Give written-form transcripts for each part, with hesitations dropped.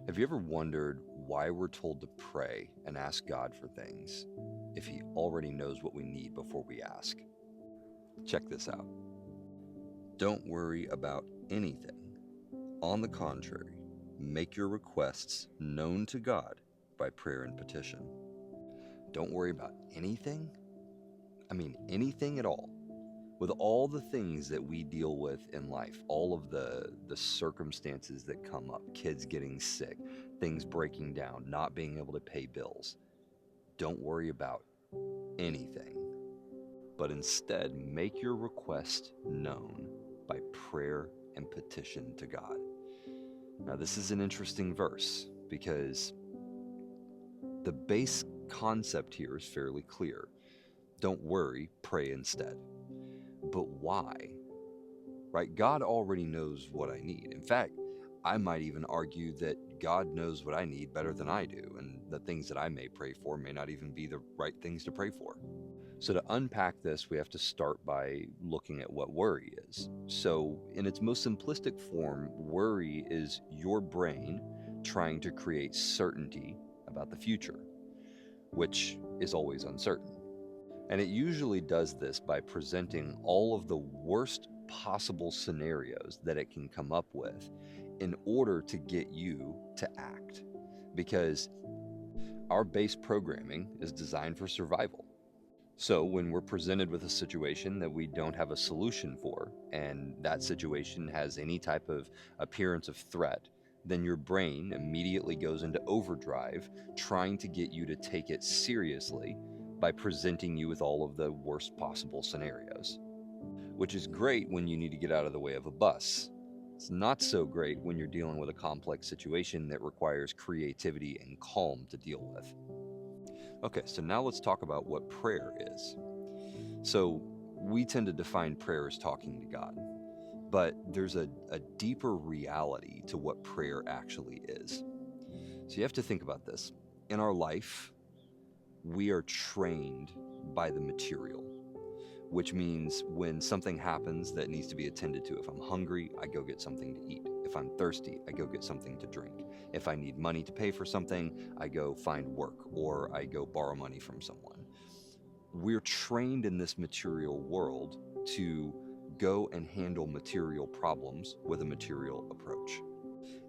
Have you ever wondered why we're told to pray and ask God for things if He already knows what we need before we ask? Check this out. Don't worry about anything. On the contrary, make your requests known to God by prayer and petition. Don't worry about anything? I mean, anything at all. With all the things that we deal with in life, all of the circumstances that come up, kids getting sick, things breaking down, not being able to pay bills, don't worry about anything, but instead make your request known by prayer and petition to God. Now, this is an interesting verse because the base concept here is fairly clear. Don't worry, pray instead. But why? Right? God already knows what I need. In fact, I might even argue that God knows what I need better than I do, and the things that I may pray for may not even be the right things to pray for. So to unpack this, we have to start by looking at what worry is. So in its most simplistic form, worry is your brain trying to create certainty about the future, which is always uncertain. And it usually does this by presenting all of the worst possible scenarios that it can come up with in order to get you to act. Because our base programming is designed for survival. So when we're presented with a situation that we don't have a solution for, and that situation has any type of appearance of threat, then your brain immediately goes into overdrive, trying to get you to take it seriously by presenting you with all of the worst possible scenarios, which is great when you need to get out of the way of a bus. It's not so great when you're dealing with a complex situation that requires creativity and calm to deal with. Okay, so now let's talk about what prayer is. So we tend to define prayer as talking to God, but there's a deeper reality to what prayer actually is. So you have to think about this. In our life, we are trained by the material, which means when something happens that needs to be attended to, if I'm hungry, I go get something to eat. If I'm thirsty, I go get something to drink. If I need money to pay for something, I go find work or I go borrow money from someone. We're trained in this material world to go and handle material problems with a material approach.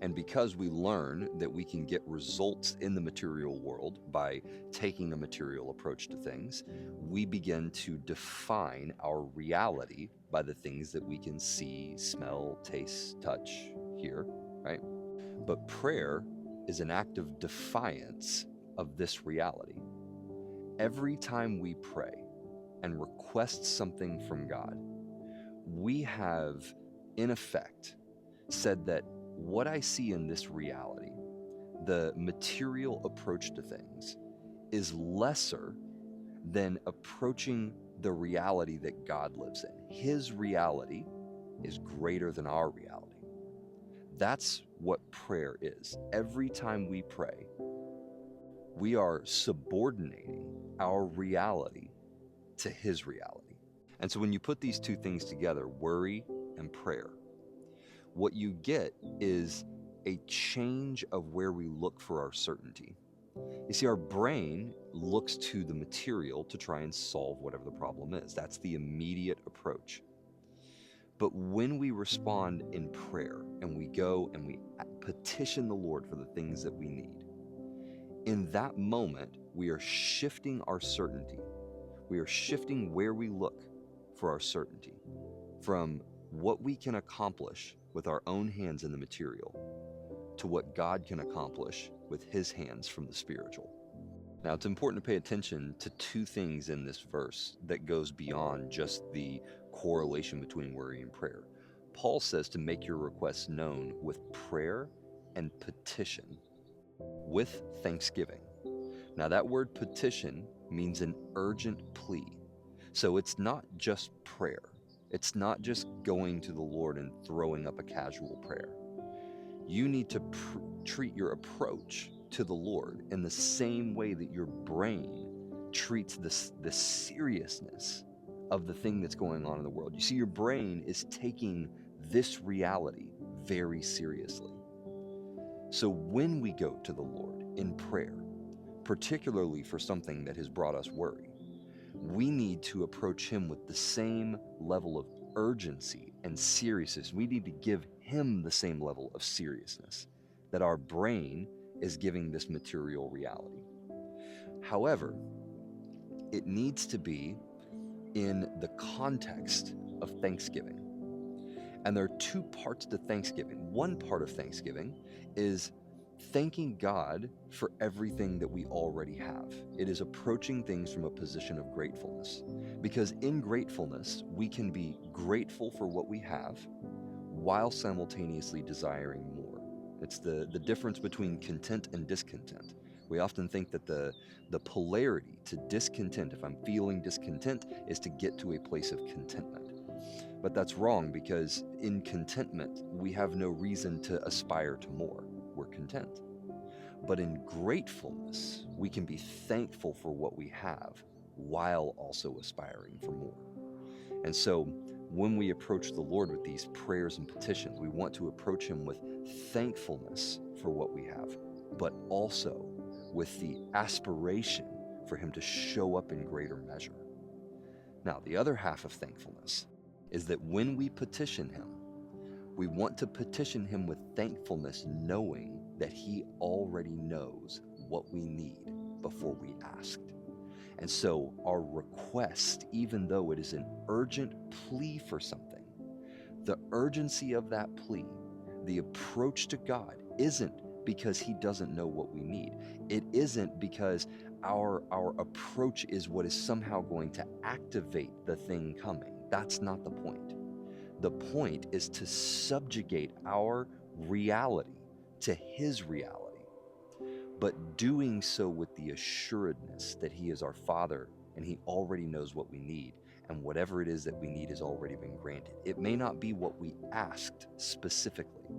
And because we learn that we can get results in the material world by taking a material approach to things, we begin to define our reality by the things that we can see, smell, taste, touch, hear, right? But prayer is an act of defiance of this reality. Every time we pray and request something from God, we have, in effect, said that what I see in this reality, the material approach to things, is lesser than approaching the reality that God lives in. His reality is greater than our reality. That's what prayer is. Every time we pray, we are subordinating our reality to His reality. And so when you put these two things together, worry and prayer, what you get is a change of where we look for our certainty. You see, our brain looks to the material to try and solve whatever the problem is. That's the immediate approach. But when we respond in prayer and we go and we petition the Lord for the things that we need, in that moment, we are shifting our certainty. We are shifting where we look for our certainty from what we can accomplish with our own hands in the material to what God can accomplish with His hands from the spiritual. Now, it's important to pay attention to two things in this verse that goes beyond just the correlation between worry and prayer. Paul says to make your requests known with prayer and petition, with thanksgiving. Now, that word petition means an urgent plea. So it's not just prayer. It's not just going to the Lord and throwing up a casual prayer. You need to treat your approach to the Lord in the same way that your brain treats the seriousness of the thing that's going on in the world. You see, your brain is taking this reality very seriously. So when we go to the Lord in prayer, particularly for something that has brought us worry, we need to approach Him with the same level of urgency and seriousness. We need to give Him the same level of seriousness that our brain is giving this material reality. However, it needs to be in the context of thanksgiving. And there are two parts to Thanksgiving. One part of Thanksgiving is thanking God for everything that we already have. It is approaching things from a position of gratefulness. Because in gratefulness, we can be grateful for what we have while simultaneously desiring more. It's the difference between content and discontent. We often think that the polarity to discontent, if I'm feeling discontent, is to get to a place of contentment. But that's wrong, because in contentment, we have no reason to aspire to more. We're content. But in gratefulness, we can be thankful for what we have while also aspiring for more. And so when we approach the Lord with these prayers and petitions, we want to approach Him with thankfulness for what we have, but also with the aspiration for Him to show up in greater measure. Now, the other half of thankfulness is that when we petition Him, we want to petition Him with thankfulness, knowing that He already knows what we need before we asked. And so our request, even though it is an urgent plea for something, the urgency of that plea, the approach to God, isn't because He doesn't know what we need. It isn't because our approach is what is somehow going to activate the thing coming. That's not the point. The point is to subjugate our reality to His reality, but doing so with the assuredness that He is our Father and He already knows what we need, and whatever it is that we need has already been granted. It may not be what we asked specifically,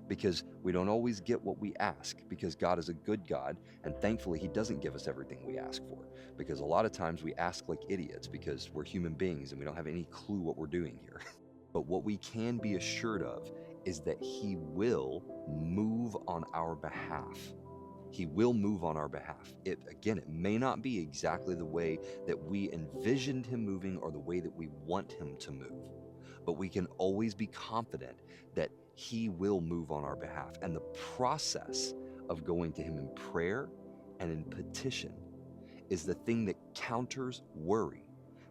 because we don't always get what we ask, because God is a good God, and thankfully He doesn't give us everything we ask for, because a lot of times we ask like idiots because we're human beings and we don't have any clue what we're doing here. But what we can be assured of is that He will move on our behalf. He will move on our behalf. It may not be exactly the way that we envisioned Him moving or the way that we want Him to move, but we can always be confident that He will move on our behalf. And the process of going to Him in prayer and in petition is the thing that counters worry,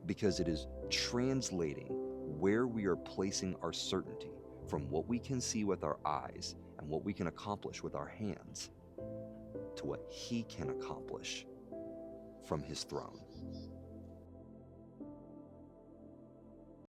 because it is translating where we are placing our certainty from what we can see with our eyes and what we can accomplish with our hands to what He can accomplish from His throne.